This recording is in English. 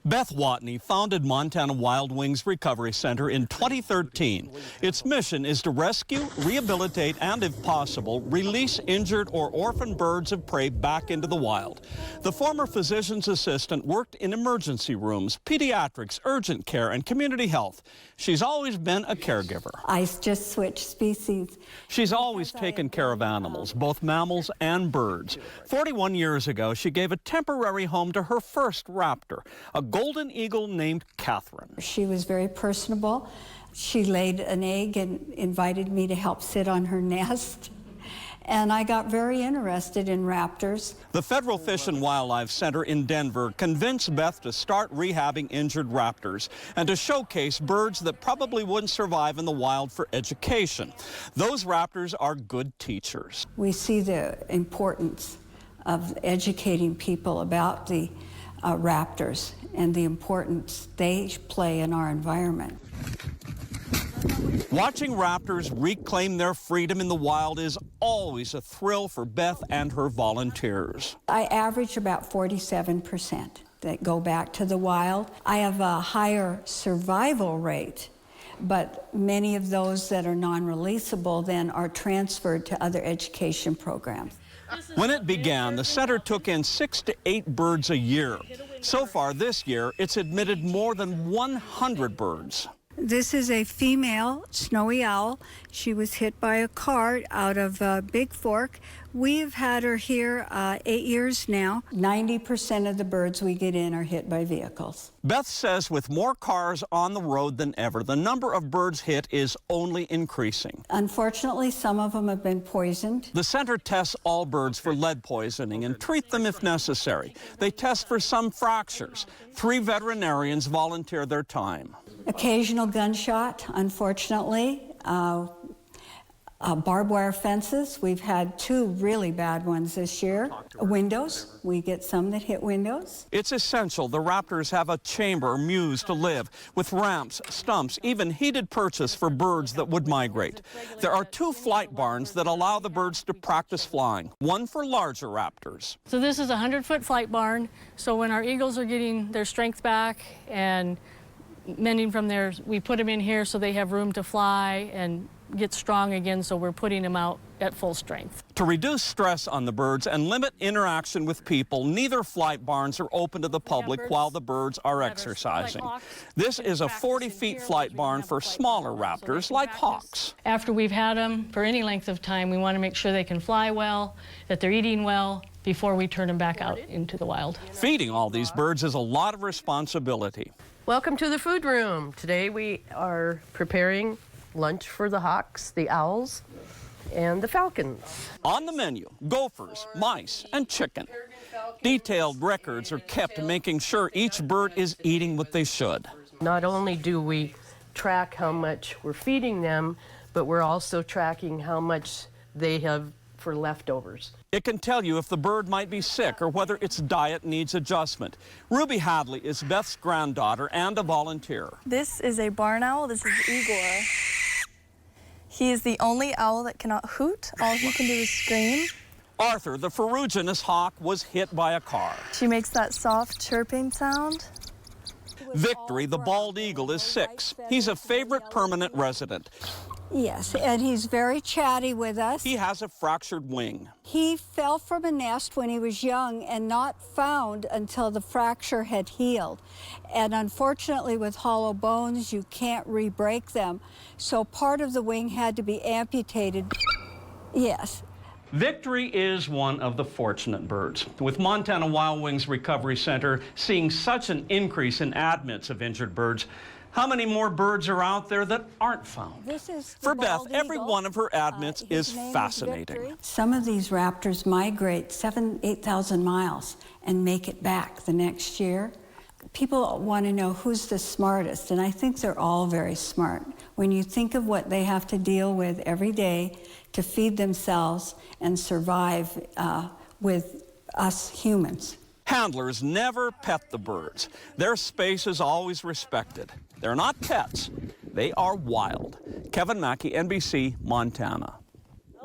Beth Watne founded Montana Wild Wings Recovery Center in 2013. Its mission is to rescue, rehabilitate, and if possible, release injured or orphaned birds of prey back into the wild. The former physician's assistant worked in emergency rooms, pediatrics, urgent care, and community health. She's always been a caregiver. I just switched species. She's always taken care of animals, both mammals and birds. 41 years ago, she gave a temporary home to her first raptor, a golden eagle named Katherine. She was very personable. She laid an egg and invited me to help sit on her nest. And I got very interested in raptors. The Federal Fish and Wildlife Center in Denver convinced Beth to start rehabbing injured raptors and to showcase birds that probably wouldn't survive in the wild for education. Those raptors are good teachers. We see the importance of educating people about the raptors and the importance they play in our environment. Watching raptors reclaim their freedom in the wild is always a thrill for Beth and her volunteers. I average about 47% that go back to the wild. I have a higher survival rate, but many of those that are non-releasable then are transferred to other education programs. When it began, the center took in 6 to 8 birds a year. So far this year, it's admitted more than 100 birds. This is a female snowy owl. She was hit by a car out of Big Fork. We've had her here 8 years now. 90% of the birds we get in are hit by vehicles. Beth says with more cars on the road than ever, the number of birds hit is only increasing. Unfortunately, some of them have been poisoned. The center tests all birds for lead poisoning and treat them if necessary. They test for some fractures. 3 veterinarians volunteer their time. Occasional gunshot, unfortunately. Barbed wire fences. We've had 2 really bad ones this year. Windows. We get some that hit windows. It's essential the raptors have a chamber or mews to live, with ramps, stumps, even heated perches for birds that would migrate. There are 2 flight barns that allow the birds to practice flying, one for larger raptors. So this is a 100-foot flight barn, so when our eagles are getting their strength back and mending from theirs, we put them in here so they have room to fly and get strong again, so we're putting them out at full strength. To reduce stress on the birds and limit interaction with people, neither flight barns are open to the public while the birds are exercising. This is a 40-foot flight barn for smaller raptors like hawks. After we've had them for any length of time, we want to make sure they can fly well, that they're eating well, before we turn them back out into the wild. Feeding all these birds is a lot of responsibility. Welcome to the food room. Today we are preparing lunch for the hawks, the owls, and the falcons. On the menu, gophers, mice, and chicken. Detailed records are kept making sure each bird is eating what they should. Not only do we track how much we're feeding them, but we're also tracking how much they have for leftovers. It can tell you if the bird might be sick or whether its diet needs adjustment. Ruby Hadley is Beth's granddaughter and a volunteer. This is a barn owl. This is Igor. He is the only owl that cannot hoot. All he can do is scream. Arthur, the ferruginous hawk, was hit by a car. She makes that soft chirping sound. Victory, the bald eagle, is 6. He's a favorite permanent resident. Yes, and he's very chatty with us. He has a fractured wing. He fell from a nest when he was young and not found until the fracture had healed. And unfortunately, with hollow bones, you can't re-break them. So part of the wing had to be amputated. Yes. Victory is one of the fortunate birds. With Montana Wild Wings Recovery Center seeing such an increase in admits of injured birds, how many more birds are out there that aren't found? For Beth, every one of her admits is fascinating. Some of these raptors migrate 8,000 miles and make it back the next year. People want to know who's the smartest, and I think they're all very smart. When you think of what they have to deal with every day to feed themselves and survive with us humans. Handlers never pet the birds. Their space is always respected. They're not pets. They are wild. Kevin Mackey, NBC, Montana.